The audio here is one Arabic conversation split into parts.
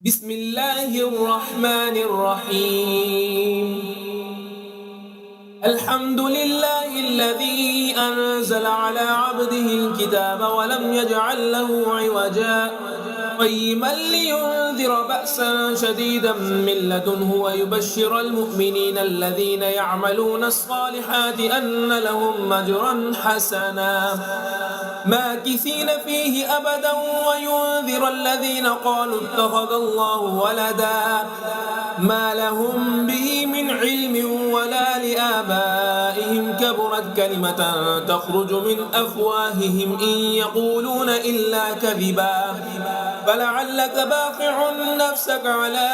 بسم الله الرحمن الرحيم. الحمد لله الذي أنزل على عبده الكتاب ولم يجعل له عوجا قيما لينذر بأسا شديدا من لدنه ويبشر المؤمنين الذين يعملون الصالحات أن لهم أجرا حسنا ماكثين فيه أبدا وينذر الذين قالوا اتخذ الله ولدا ما لهم به من علم ولا لآبائهم كبرت كلمة تخرج من أفواههم إن يقولون إلا كذبا فلعلك باقع نفسك على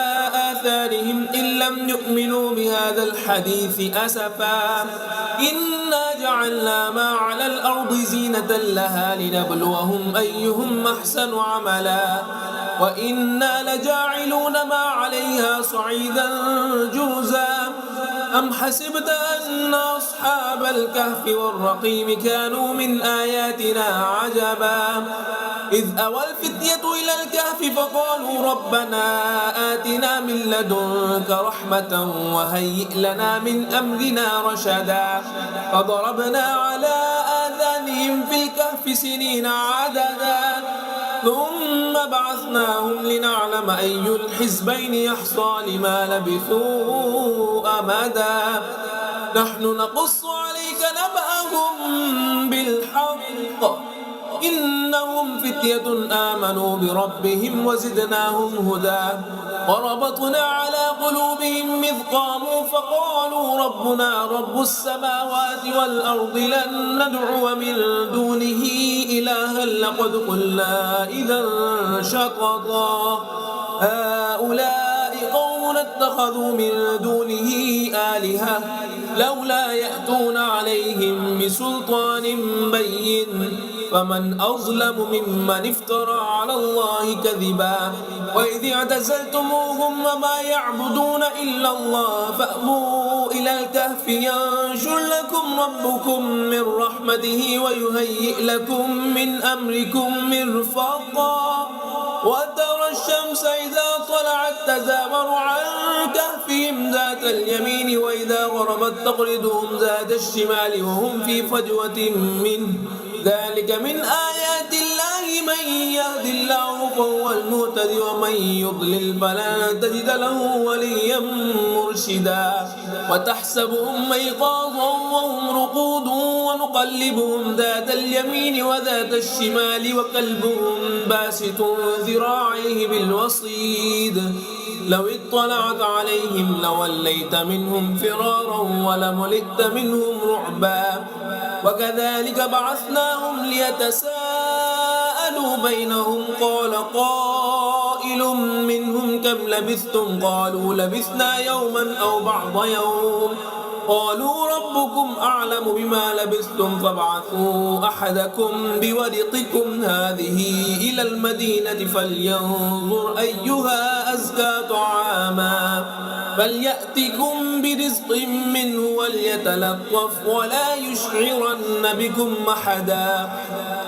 آثارهم إن لم يؤمنوا بهذا الحديث أسفا إنا جعلنا ما على الأرض زينة لها لنبلوهم أيهم أحسن عملا وإنا لجاعلون ما عليها صعيدا جرزا أم حسبت أن أصحاب الكهف والرقيم كانوا من آياتنا عجبا إذ أوى الفتية إلى الكهف فقالوا ربنا آتنا من لدنك رحمة وهيئ لنا من أمرنا رشدا فضربنا على آذانهم في الكهف سنين عددا ثم بعثناهم لنعلم أي الحزبين يحصى لما لبثوا أمدا نحن نقص عليك نبأهم بالحق إنهم فتية آمنوا بربهم وزدناهم هدى وربطنا على قلوبهم إذ قاموا فقالوا ربنا رب السماوات والأرض لن ندعو من دونه إلها لقد قلنا إذا شططا هؤلاء قوم اتخذوا من دونه آلهة لولا يأتون عليهم بسلطان بين فمن أظلم ممن افترى على الله كذبا وإذ اعتزلتموهم وما يعبدون إلا الله فأووا إلى الكهف ينشر لكم ربكم من رحمته ويهيئ لكم من أمركم مرفقا وترى الشمس إذا طلعت تزاور عن كهفهم ذات اليمين وإذا غربت تقرضهم ذات الشمال وهم في فجوة منه ذلك من آيات الله من يهد الله فهو المهتد ومن يضلل فلن تجد له وليا مرشدا وتحسبهم أيقاظا وهم رقود ونقلبهم ذات اليمين وذات الشمال وكلبهم باسط ذراعيه بالوصيد لو اطلعت عليهم لوليت منهم فرارا ولملئت منهم رعبا وكذلك بعثناهم ليتساءلوا بينهم قال قائل منهم كم لبثتم قالوا لبثنا يوما أو بعض يوم قالوا ربكم أعلم بما لبثتم فابعثوا أحدكم بورقكم هذه إلى المدينة فلينظر أيها أزكى طعاما فليأتكم برزق منه وليتلطف ولا يشعرن بكم أحدا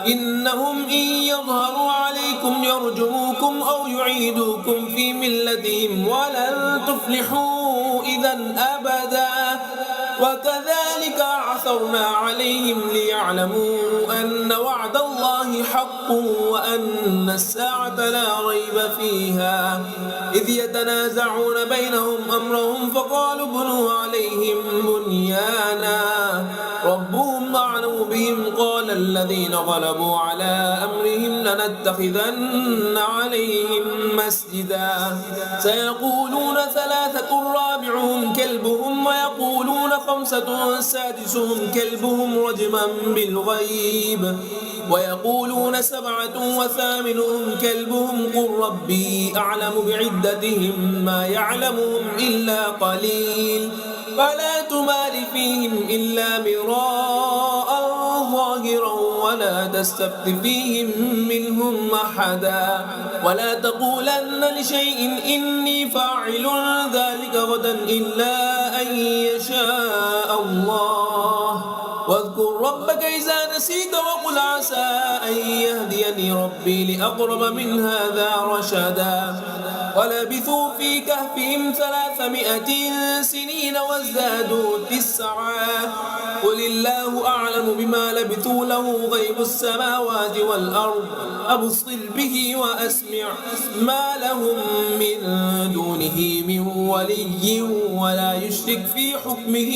إنهم إن يظهروا عليكم يرجموكم أو يعيدوكم في ملتهم ولن تفلحوا إذا أبدا وكذلك عثرنا عليهم ليعلموا أن وعد الله حق وأن الساعة لا ريب فيها إذ يتنازعون بينهم أمرهم فقالوا ابنوا عليهم بنيانا ربهم أعلم بهم قال الذين غلبوا على أمرهم لنتخذن عليهم مسجدا سيقولون ثلاثة رابعهم كلبهم ويقولون خمسة سادسهم كلبهم رجما بالغيب ويقولون سبعة وثامنهم كلبهم قل ربي أعلم بعدتهم ما يعلمهم إلا قليل فلا تمار فيهم إلا مراء ظاهرا ولا تستفت فيهم منهم أحدا ولا تقولن لشيء إني فاعل ذلك غدا إلا أن يشاء الله واذكر ربك إذا نسيت وقل يقول عسى أن يهديني ربي لأقرب من هذا رشدا ولبثوا في كهفهم 300 سنين وازدادوا 9 قل الله أعلم بما لبثوا له غيب السماوات والأرض أبصر به وأسمع ما لهم من دونه من ولي ولا يشرك في حكمه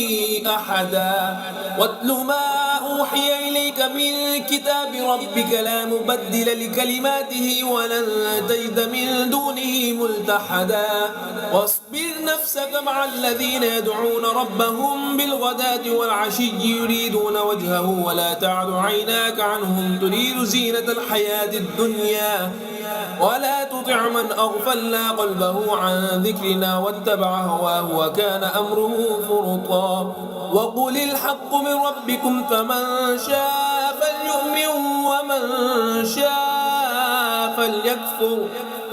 أحدا واتل ما أوحي إليك من كتاب ربك لا مبدل لكلماته ولن تجد من دونه ملتحدا واصبر نفسك مع الذين يدعون ربهم بالغداة والعشي يريدون وجهه ولا تعد عيناك عنهم تريد زينة الحياة الدنيا ولا تطع من أغفلنا قلبه عن ذكرنا واتبع هواه وكان أمره فرطا وقل الحق من ربكم فمن شاء فليؤمن ومن شاء فليكفر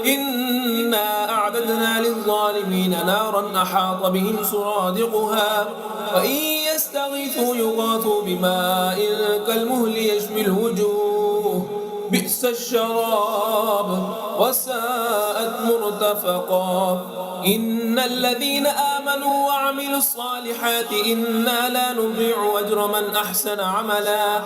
إنا أعددنا للظالمين نارا أحاط بهم سرادقها وإن يستغيثوا يغاثوا بماء كالمهل يشوي الوجوه بئس الشراب وساءت مرتفقا إن الذين آمنوا وعملوا الصالحات إنا لا نضيع أجر من أحسن عملا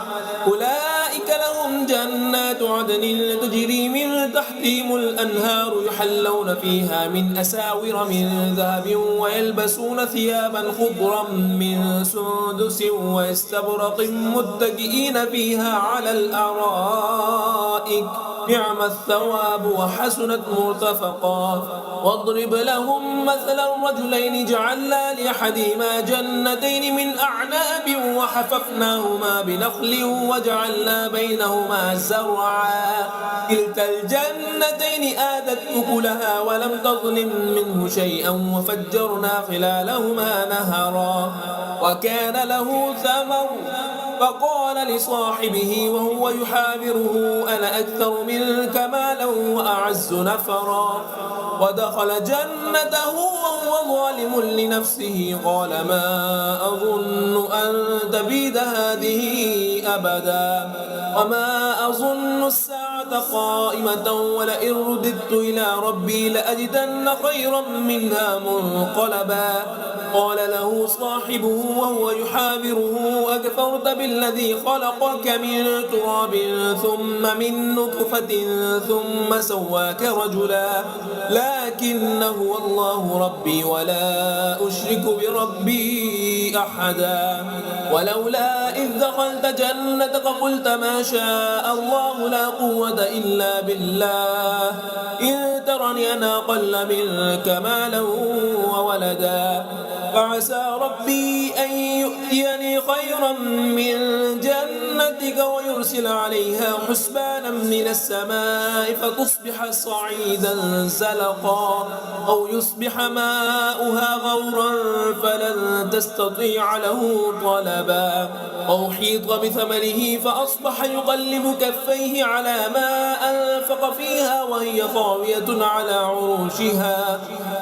أولئك لهم جنات عدن تجري من تحتهم الأنهار يحلون فيها من أساور من ذهب ويلبسون ثيابا خضرا من سندس واستبرق متكئين فيها على الأرائك نعم الثواب وحسنت مرتفقا واضرب لهم مثلا رجلين جعلنا لأحدهما جنتين من أعناب وحففناهما بنخل وجعلنا بينهما زرعا كلتا الجنتين آتت أكلها ولم تظلم منه شيئا وفجرنا خلالهما نهرا وكان له ثمر فقال لصاحبه وهو يحاوره أنا أكثر منك مالا وأعز نفرا ودخل جنته وهو ظالم لنفسه قال ما أظن أن تبيد هذه أبدا وما أظن الساعة قائمة ولئن رددت إلى ربي لأجدن خيرا منها منقلبا قال له صاحبه وهو يحاوره أكفرت بالذي خلقك من تراب ثم من نطفة ثم سواك رجلا لكن هو الله ربي ولا أشرك بربي أحدا ولولا إذ دخلت جنتك قلت ما شاء الله لا قوة إلا بالله إن ترني أنا أقل منك مالا وولدا فعسى ربي أن يؤتيني خيرا من جنتك ويرسل عليها حسبانا من السماء فتصبح صعيدا زلقا أو يصبح ماؤها غورا فلن تستطيع له طلبا أو حيط بثمره فأصبح يقلب كفيه على ما أنفق فيها وهي خاوية على عروشها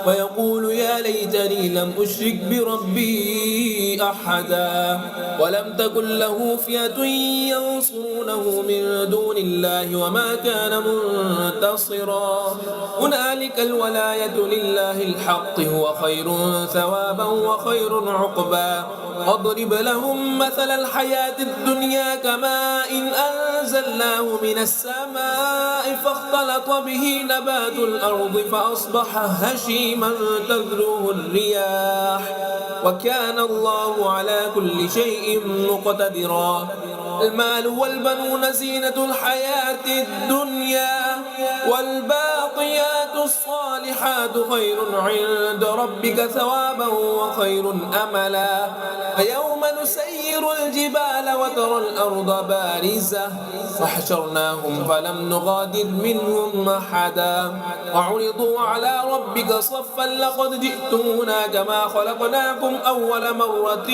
ويقول يا ليتني لم أشرك بربي أحدا ولم تكن له فئة ينصرونه من دون الله وما كان منتصرا هنالك الولاية لله الحق هو خير ثوابا وخير عقبا واضرب لهم مثل الحياة الدنيا كماء إن أنزلناه من السماء فاختلط به نبات الأرض فأصبح هشيما تذروه الرياح وكان الله على كل شيء مقتدرا المال والبنون زينة الحياة الدنيا والباقيات الصالحات خير عند ربك ثوابا وخير أملا فيوم نسير الجبال وترى الأرض بارزة وحشرناهم فلم نغادر منهم أحدا وعرضوا على ربك صفا لقد جئتمونا كما خلقناكم أول مرة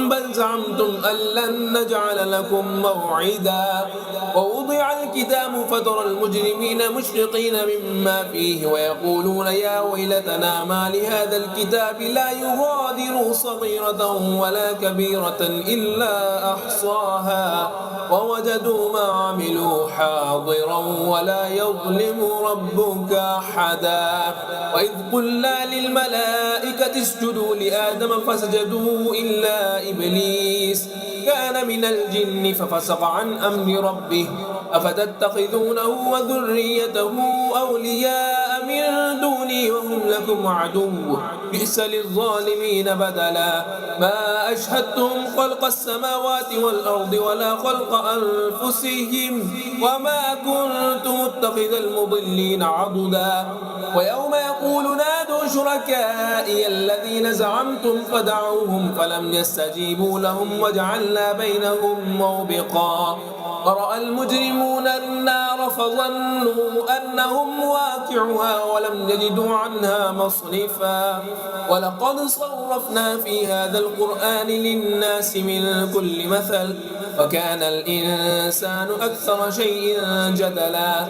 بل زعمتم أن لن نجعل لكم موعدا ووضع الكتاب فترى المجرمين مشفقين مما فيه ويقول ويقولون يا ويلتنا ما لهذا الكتاب لا يغادر صغيرة ولا كبيرة إلا أحصاها ووجدوا ما عملوا حاضرا ولا يظلم ربك أحدا. وإذ قلنا للملائكة اسجدوا لآدم فسجدوا إلا إبليس كان من الجن ففسق عن أمر ربه أفتتخذونه وذريته أولياء من دوني وهم لكم عدو بئس للظالمين بدلا. ما أشهدتهم خلق السماوات والأرض ولا خلق أنفسهم وما كنت متخذ المضلين عضدا. ويوم يقول نادوا شركائي الذين زعمتم فدعوهم فلم يستجيبوا لهم وجعلنا بينهم موبقا. ورأى المجرمون النار فظنوا أنهم واقعوها ولم يجدوا عنها مصرفا. ولقد صرفنا في هذا القرآن للناس من كل مثل وكان الإنسان أكثر شيء جدلا.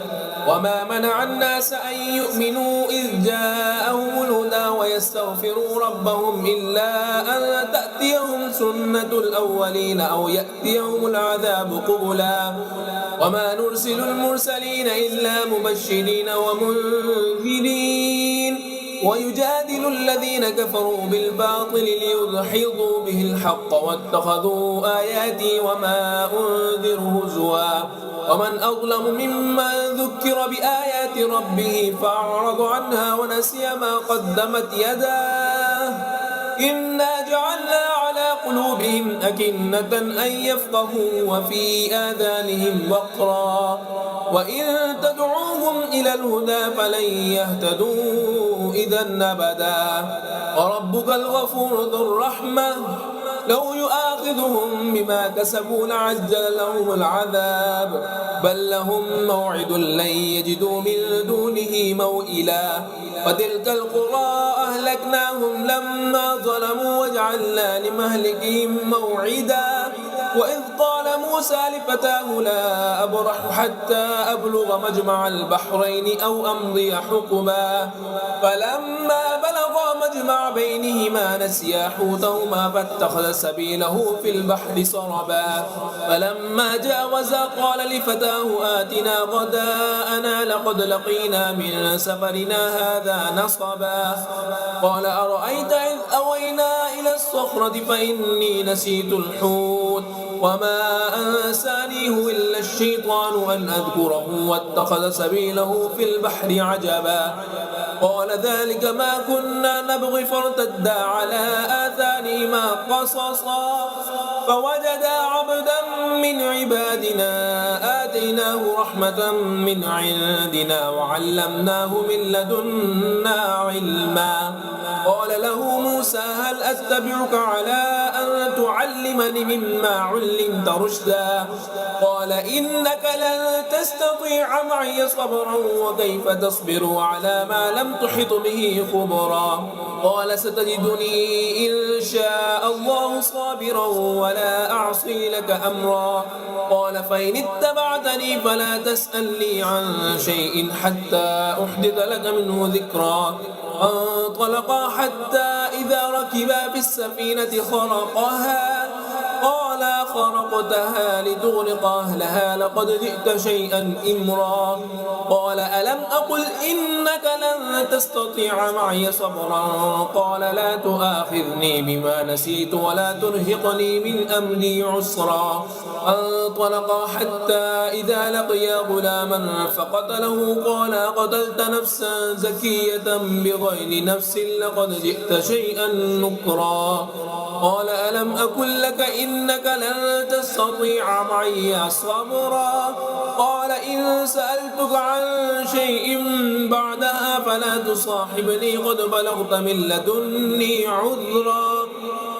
وما منع الناس أن يؤمنوا إذ جاءهم الهدى ويستغفروا ربهم إلا أن تأتيهم سنة الأولين أو يأتيهم العذاب قبلا. وما نرسل المرسلين إلا مبشرين ومنذرين ويجادل الذين كفروا بالباطل ليدحضوا به الحق واتخذوا آياتي وما أنذر هزوا. ومن أظلم ممن ذكر بآيات ربه فأعرض عنها ونسي ما قدمت يداه إنا جعلنا على قلوبهم أكنة أن يفقهوا وفي آذانهم وقرا وإن تدعوهم إلى الهدى فلن يهتدوا إذا أبدا. وربك الغفور ذو الرحمة لو يؤاخذهم بما كسبوا لعجل لهم العذاب بل لهم موعد لن يجدوا من دونه موئلا. وتلك القرى أهلكناهم لما ظلموا وجعلنا لمهلكهم موعدا. وإذ قال موسى لفتاه لا أبرح حتى أبلغ مجمع البحرين أو أمضي حقبا فلما بلغا مجمع بينهما نسيا حوتهما فاتخذ سبيله في البحر سربا. فلما جاوزا قال لفتاه آتنا غداءنا لقد لقينا من سفرنا هذا نصبا. قال أرأيت إذ أوينا إلى الصخرة فإني نسيت الحوت وما أنسانيه إلا الشيطان أن أذكره واتخذ سبيله في البحر عجبا. قال ذلك ما كنا نبغي فارتدا على آثارهما قصصا فوجدا عبدا من عبادنا آتيناه رحمة من عندنا وعلمناه من لدنا علما. قال له موسى هل أتبعك على أن تعلمني مما علمت رشدا. قال إنك لن تستطيع معي صبرا وكيف تصبر على ما لم تحط به خبرا. قال ستجدني إن شاء الله صابرا ولا أعصي لك أمرا. قال فإن اتبعتني فلا تسألني عن شيء حتى أحدث لك منه ذكرا. فانطلقا حتى إذا ركبا في السفينة خرقها قال خرقتها لتغرق أهلها لقد جئت شيئا إمرا. قال ألم أقل إنك لن تستطيع معي صبرا. قال لا تؤاخذني بما نسيت ولا ترهقني من أمري عسرا. انطلقا حتى إذا لقيا غلاما فقتله قال قتلت نفسا زكية بغير نفس لقد جئت شيئا نكرا. قال ألم أقل لك إنك لن تستطيع معي صبرا. قال إن سألتك عن شيء بعدها فلا تصاحبني قد بلغت من لدني عذرا.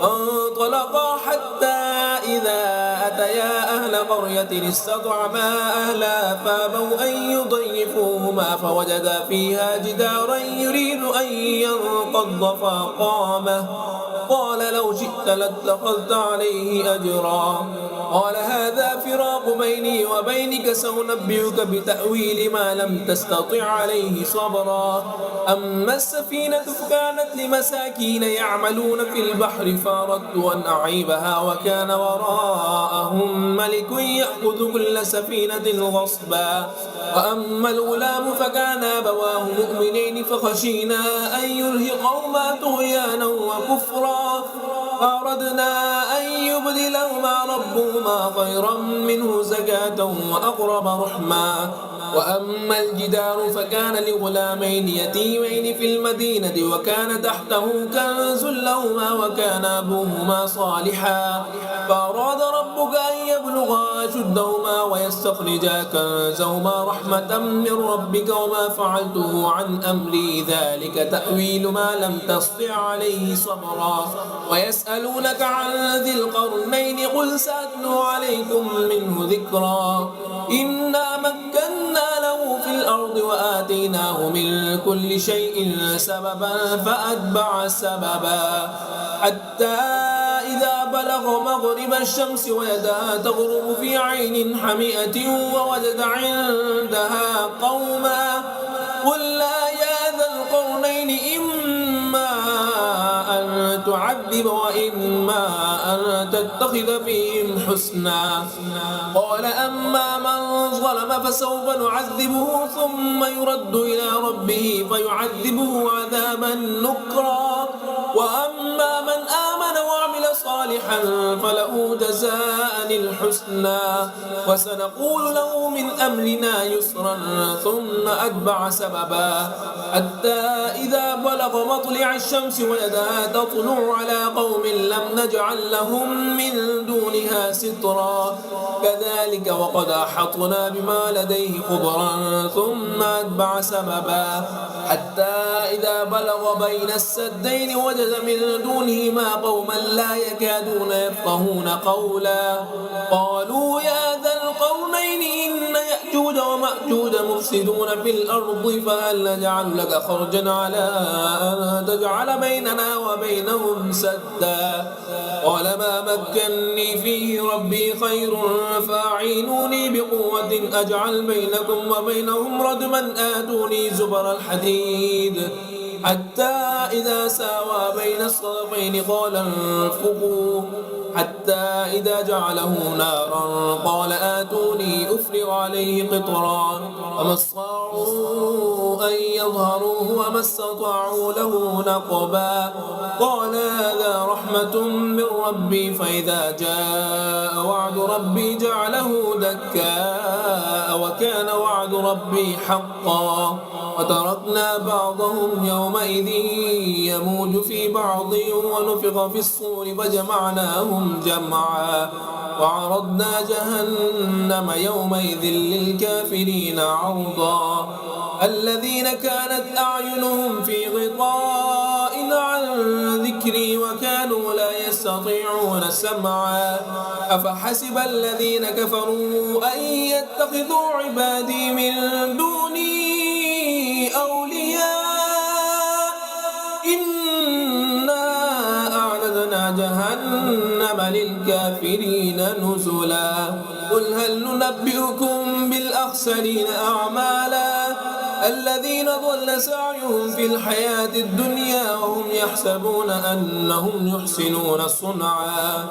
فانطلقا حتى إذا أتيا أهل قرية استطعما أهلها فابوا أن يضيفوهما فوجدا فيها جدارا يريد أن ينقض فأقامه. قال لو شئت لاتخذت عليه أجرا. قال هذا فراق بيني وبينك سأنبئك بتأويل ما لم تستطع عليه صبرا أما السفينة فكانت لمساكين يعملون في البحر فأردت أن أعيبها وكان وراءهم ملك يأخذ كل سفينة غصبا وأما الغلام فكان أبواه مؤمنين فخشينا أن يرهقهما طغيانا وكفرا فأردنا أن يبدلهما ربهما خيرا منه زكاة وأقرب رحما وأما الجدار فكان لغلامين يتيمين في المدينة وكان تحته كنز لهما وكان أبوهما صالحا فأراد ربك أن يبلغا أشدهما ويستخرجا كنزهما رحمة من ربك وما فعلته عن أمري ذلك تأويل ما لم تسطع عليه صبرا ويسألونك عن ذي القرنين قل سأتلو عليكم منه ذكرا إنا مكنا له في الأرض وآتيناه من كل شيء سببا فأتبع سببا حتى إذا بلغ مغرب الشمس وجدها تغرب في عين حمئة ووجد عندها قوما قلنا يا ذا القرنين إما أن تعذب وإما أن تتخذ فيهم حسنا قال أما من ظلم فسوف نعذبه ثم يرد إلى ربه فيعذبه عذابا نكرا وأما من آمن وعمل صالحا فله جزاء الحسنى وسنقول له من أمرنا يسرا ثم أتبع سببا حتى إذا بلغ مطلع الشمس وجدها تطلع على قوم لم نجعل لهم من دونها سترا كذلك وقد أحطنا بما لديه خبرا ثم أتبع سببا حتى إذا بلغ بين السدين وجد من دونهما قوما لا يكادون يفقهون قولا قالوا يا ذا القرنين إن يأجوج ومأجوج مفسدون في الأرض فهل نجعل لك خرجا على أن تجعل بيننا وبينهم سدا قال ما مكني فيه ربي خير فأعينوني بقوة أجعل بينكم وبينهم ردما آتوني زبر الحديد حتى إذا ساوى بين الصدفين قال انفقوا حتى إذا جعله نارا قال آتوني أفرغ عليه قطرا فما استطاعوا أن يظهروه وما استطاعوا له نقبا قال هذا رحمة من ربي فإذا جاء وعد ربي جعله دكاء وكان وعد ربي حقا وتركنا بعضهم يومئذ يموج في بعض ونفخ في الصور فجمعناهم جمعا وعرضنا جهنم يومئذ للكافرين عرضا الذين كانت أعينهم في غطاء عن ذكري وكانوا لا يستطيعون سمعا أفحسب الذين كفروا أن يتخذوا عبادي من دوني أولياء إنا أعرضنا جهنم للكافرين نزلا قل هل ننبئكم بالأخسرين أعمالا الذين ضل سعيهم في الحياة الدنيا وهم يحسبون أنهم يحسنون صنعا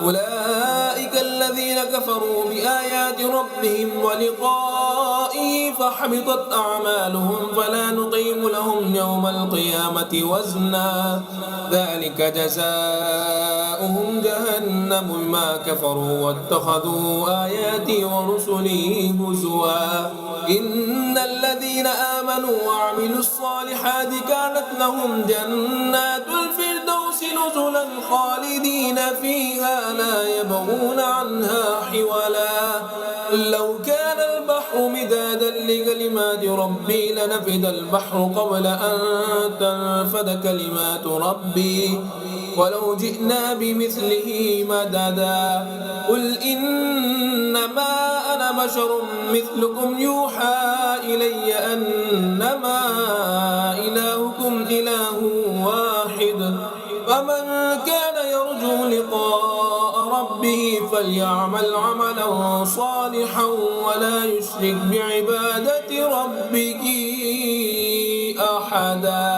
أولئك الذين كفروا بآيات ربهم ولقائه فحبطت أعمالهم فلا نقيم لهم يوم القيامة وزنا ذلك جزاؤهم جهنم بما كفروا واتخذوا آياتي ورسلي هزوا إن الذين آمنوا وعملوا الصالحات كانت لهم جنات الفردوس نزلا خالدين فيها لا يبغون عنها حولا لو كان البحر مدادا لكلمات ربي لنفد البحر قبل أن تنفد كلمات ربي ولو جئنا بمثله مددا قل إنما أنا بشر مثلكم يوحى إلي أنما إلهكم إله واحد فمن كان يرجو لقاء ربه فليعمل عملا صالحا ولا يشرك بعبادة ربه أحدا.